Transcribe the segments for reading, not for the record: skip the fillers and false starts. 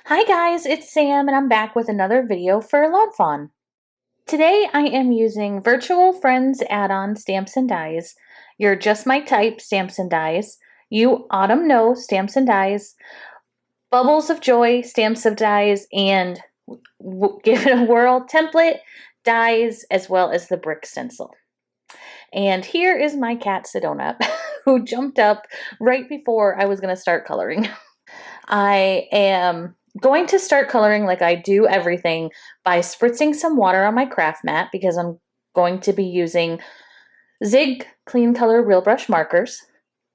Hi guys, it's Sam and I'm back with another video for lawnfawn. Today I am using Virtual Friends add-on stamps and dies, your Just My Type stamps and dies, You Autumn Know stamps and dies, Bubbles of Joy stamps of dies, and Give It a Whirl template dies, as well as the brick stencil. And here is my cat Sedona, who jumped up right before I was going to start coloring. I am going to start coloring like I do everything by spritzing some water on my craft mat because I'm going to be using Zig Clean Color Real Brush markers.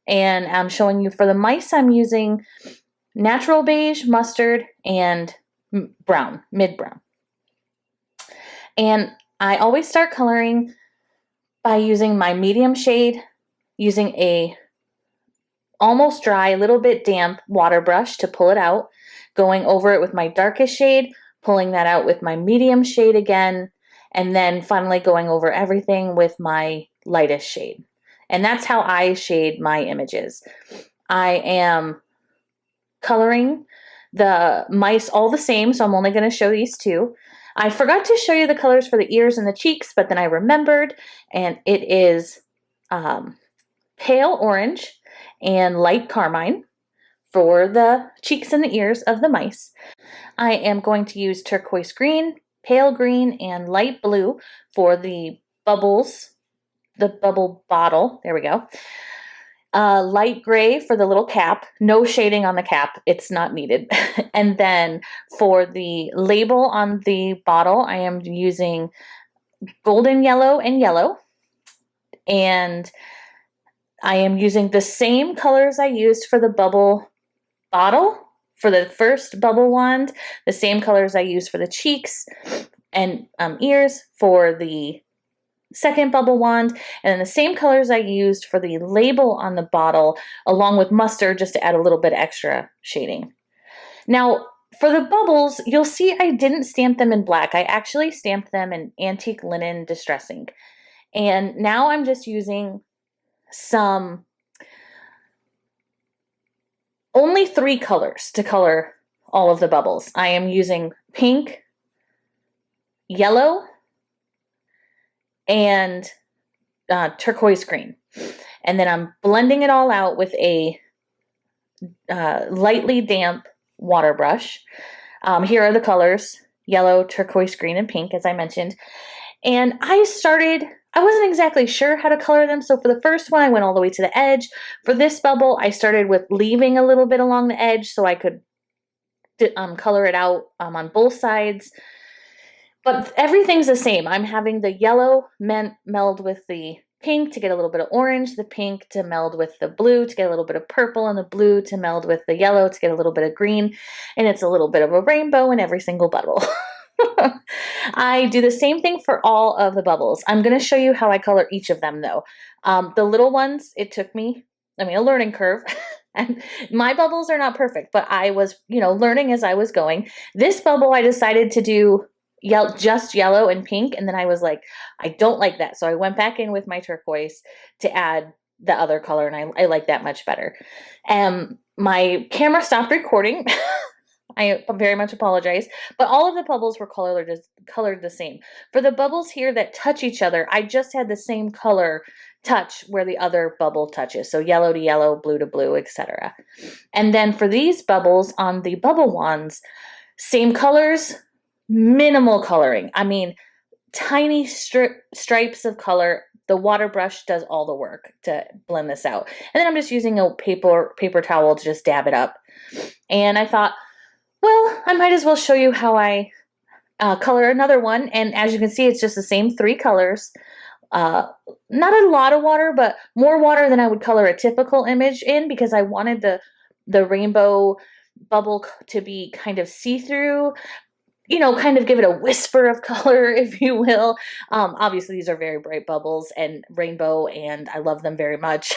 And I'm showing you for the mice, I'm using natural beige, mustard, and brown, mid-brown. And I always start coloring by using my medium shade, using a almost dry, a little bit damp water brush to pull it out, going over it with my darkest shade, pulling that out with my medium shade again, and then finally going over everything with my lightest shade. And that's how I shade my images. I am coloring the mice all the same, so I'm only going to show these two. I forgot to show you the colors for the ears and the cheeks, but then I remembered, and it is pale orange and light carmine for the cheeks and the ears of the mice. I am going to use turquoise green, pale green, and light blue for the bubbles, the bubble bottle. There we go. Light gray for the little cap. No shading on the cap. It's not needed. And then for the label on the bottle, I am using golden yellow and yellow. And I am using the same colors I used for the bubble bottle, for the first bubble wand, the same colors I used for the cheeks and ears for the second bubble wand, and then the same colors I used for the label on the bottle, along with mustard, just to add a little bit extra shading. Now, for the bubbles, you'll see I didn't stamp them in black. I actually stamped them in antique linen distress ink. And now I'm just using only 3 colors to color all of the bubbles. I am using pink, yellow, and turquoise green. And then I'm blending it all out with a lightly damp water brush. Here are the colors: yellow, turquoise green, and pink, as I mentioned. And I wasn't exactly sure how to color them, so for the first one, I went all the way to the edge. For this bubble, I started with leaving a little bit along the edge so I could color it out on both sides. But everything's the same. I'm having the yellow meld with the pink to get a little bit of orange, the pink to meld with the blue to get a little bit of purple, and the blue to meld with the yellow to get a little bit of green. And it's a little bit of a rainbow in every single bubble. I do the same thing for all of the bubbles. I'm going to show you how I color each of them, though. The little ones, it took me, a learning curve. And my bubbles are not perfect, but I was, learning as I was going. This bubble, I decided to do just yellow and pink, and then I was like, I don't like that. So I went back in with my turquoise to add the other color, and I like that much better. My camera stopped recording. I very much apologize, but all of the bubbles were colored the same. For the bubbles here that touch each other, I just had the same color touch where the other bubble touches. So yellow to yellow, blue to blue, etc. And then for these bubbles on the bubble wands, same colors, minimal coloring. Tiny stripes of color. The water brush does all the work to blend this out. And then I'm just using a paper towel to just dab it up. And I thought, well, I might as well show you how I color another one. And as you can see, it's just the same 3 colors. Not a lot of water, but more water than I would color a typical image in, because I wanted the rainbow bubble to be kind of see-through, kind of give it a whisper of color, if you will. Obviously, these are very bright bubbles and rainbow, and I love them very much.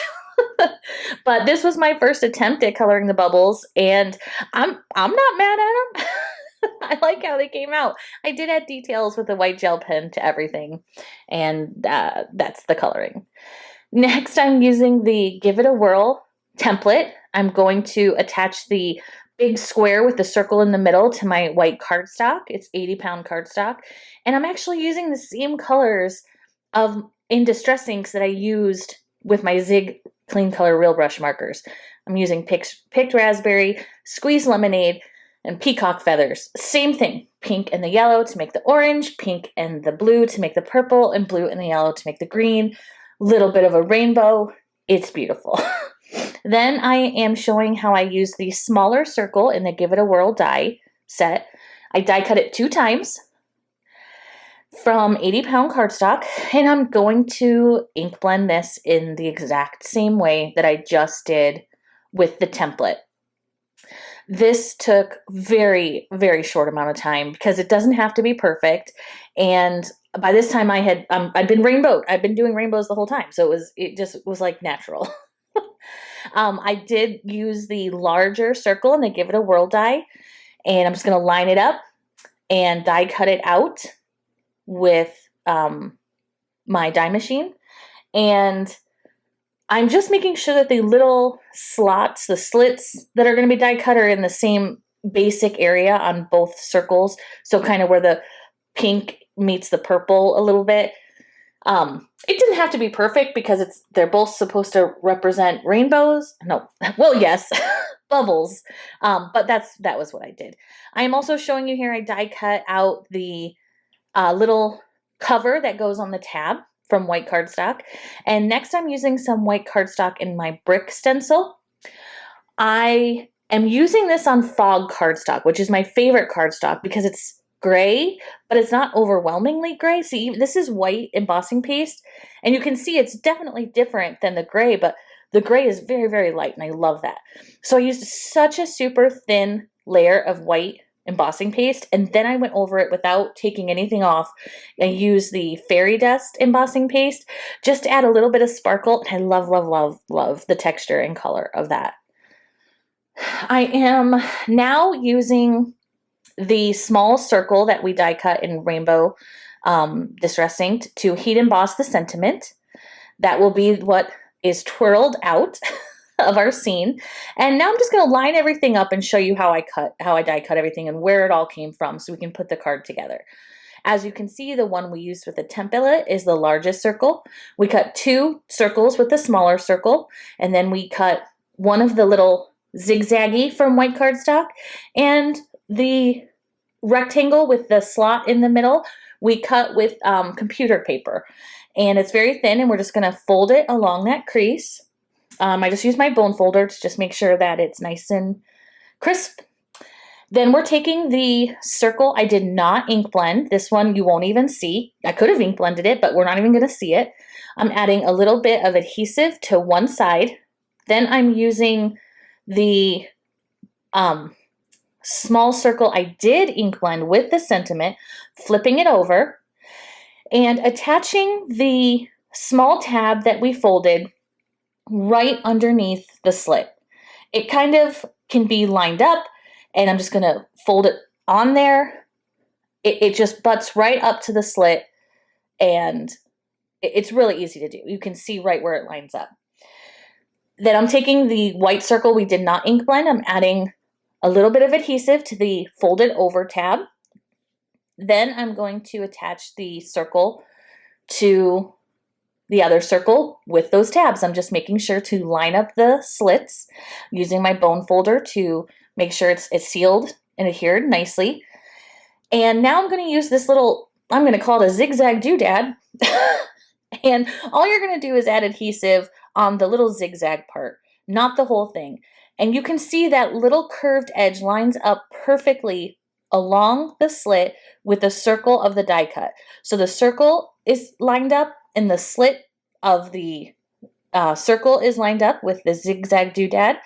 But this was my first attempt at coloring the bubbles, and I'm not mad at them. I like how they came out. I did add details with a white gel pen to everything, and that's the coloring. Next, I'm using the Give It a Whirl template. I'm going to attach the big square with the circle in the middle to my white cardstock. It's 80-pound cardstock. And I'm actually using the same colors in Distress inks that I used with my Zig Clean Color Real Brush markers. I'm using picked raspberry, squeezed lemonade, and peacock feathers. Same thing, pink and the yellow to make the orange, pink and the blue to make the purple, and blue and the yellow to make the green. Little bit of a rainbow. It's beautiful. Then I am showing how I use the smaller circle in the Give It a Whirl die set. I die cut it 2 times from 80-pound cardstock, and I'm going to ink blend this in the exact same way that I just did with the template. This took very, very short amount of time because it doesn't have to be perfect. And by this time I'd been rainbowed. I've been doing rainbows the whole time. So it just was like natural. I did use the larger circle and the Give It a Whirl die, and I'm just going to line it up and die cut it out with my die machine. And I'm just making sure that the little slots, the slits that are going to be die cut are in the same basic area on both circles. So kind of where the pink meets the purple a little bit. It didn't have to be perfect because they're both supposed to represent rainbows. No, well, yes, bubbles. But that was what I did. I am also showing you here, I die cut out the little cover that goes on the tab from white cardstock. And next I'm using some white cardstock in my brick stencil. I am using this on fog cardstock, which is my favorite cardstock because it's gray, but it's not overwhelmingly gray. See, this is white embossing paste, and you can see it's definitely different than the gray, but the gray is very, very light, and I love that. So I used such a super thin layer of white embossing paste, and then I went over it without taking anything off and used the fairy dust embossing paste just to add a little bit of sparkle. I love, love, love, love the texture and color of that. I am now using the small circle that we die cut in rainbow Distress Inked to heat emboss the sentiment. That will be what is twirled out of our scene. And now I'm just going to line everything up and show you how I die cut everything and where it all came from so we can put the card together. As you can see, the one we used with the template is the largest circle. We cut 2 circles with the smaller circle, and then we cut one of the little zigzaggy from white cardstock, and the rectangle with the slot in the middle we cut with computer paper. And it's very thin, and we're just going to fold it along that crease. I just use my bone folder to just make sure that it's nice and crisp. Then we're taking the circle. I did not ink blend. This one you won't even see. I could have ink blended it, but we're not even going to see it. I'm adding a little bit of adhesive to one side. Then I'm using the small circle I did ink blend with the sentiment, flipping it over, and attaching the small tab that we folded right underneath the slit. It kind of can be lined up, and I'm just going to fold it on there. It just butts right up to the slit, and it's really easy to do. You can see right where it lines up. Then I'm taking the white circle we did not ink blend. I'm adding a little bit of adhesive to the folded over tab. Then I'm going to attach the circle to the other circle with those tabs. I'm just making sure to line up the slits using my bone folder to make sure it's sealed and adhered nicely. And now I'm going to use this little, I'm going to call it a zigzag doodad. And all you're going to do is add adhesive on the little zigzag part, not the whole thing. And you can see that little curved edge lines up perfectly along the slit with the circle of the die cut. So the circle is lined up and the slit of the circle is lined up with the zigzag doodad.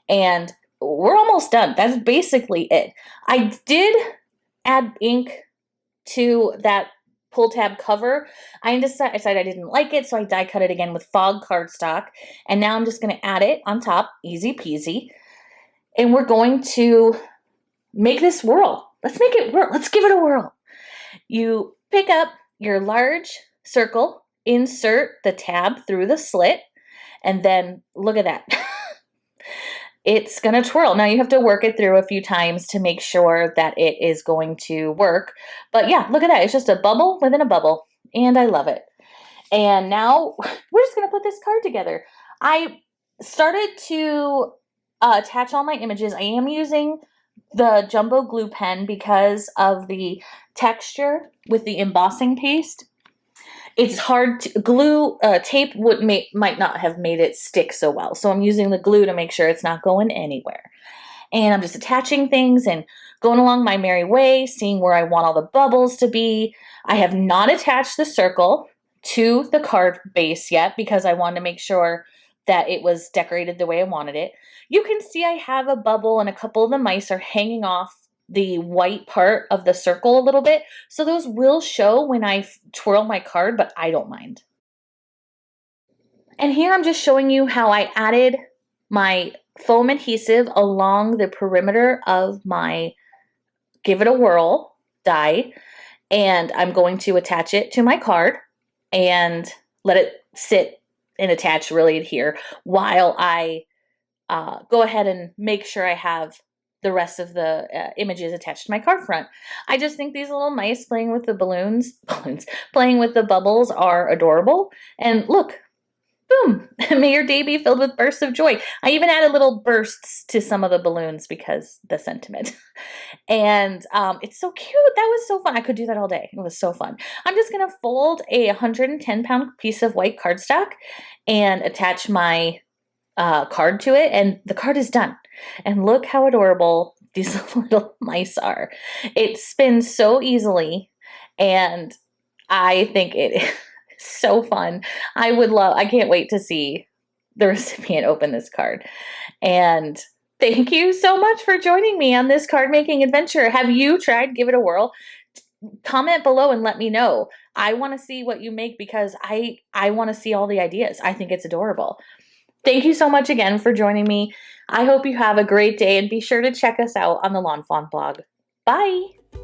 And we're almost done. That's basically it. I did add ink to that pull tab cover. I decided I didn't like it, so I die cut it again with fog cardstock. And now I'm just going to add it on top, easy peasy. And we're going to make this whirl. Let's make it whirl. Let's give it a whirl. You pick up your large circle, insert the tab through the slit, and then look at that. it's going to twirl. Now you have to work it through a few times to make sure that it is going to work. But yeah, look at that. It's just a bubble within a bubble, and I love it. And now we're just going to put this card together. I started to attach all my images. I am using the jumbo glue pen because of the texture with the embossing paste. It's hard to glue. Tape might not have made it stick so well, so I'm using the glue to make sure it's not going anywhere. And I'm just attaching things and going along my merry way, seeing where I want all the bubbles to be. I have not attached the circle to the card base yet because I wanted to make sure that it was decorated the way I wanted it. You can see I have a bubble and a couple of the mice are hanging off the white part of the circle a little bit. So those will show when I twirl my card, but I don't mind. And here I'm just showing you how I added my foam adhesive along the perimeter of my Give It a Whirl die. And I'm going to attach it to my card and let it sit and attach, really adhere, while I go ahead and make sure I have the rest of the images attached to my card front. I just think these little mice playing with the playing with the bubbles are adorable. And look, boom, may your day be filled with bursts of joy. I even added little bursts to some of the balloons because the sentiment. And it's so cute. That was so fun. I could do that all day. It was so fun. I'm just going to fold a 110-pound piece of white cardstock and attach my card to it, and the card is done. And look how adorable these little mice are. It spins so easily, and I think it is so fun. I can't wait to see the recipient open this card. And thank you so much for joining me on this card making adventure. Have you tried Give It a Whirl? Comment below and let me know. I want to see what you make because I want to see all the ideas. I think it's adorable. Thank you so much again for joining me. I hope you have a great day and be sure to check us out on the Lawnfawn blog. Bye!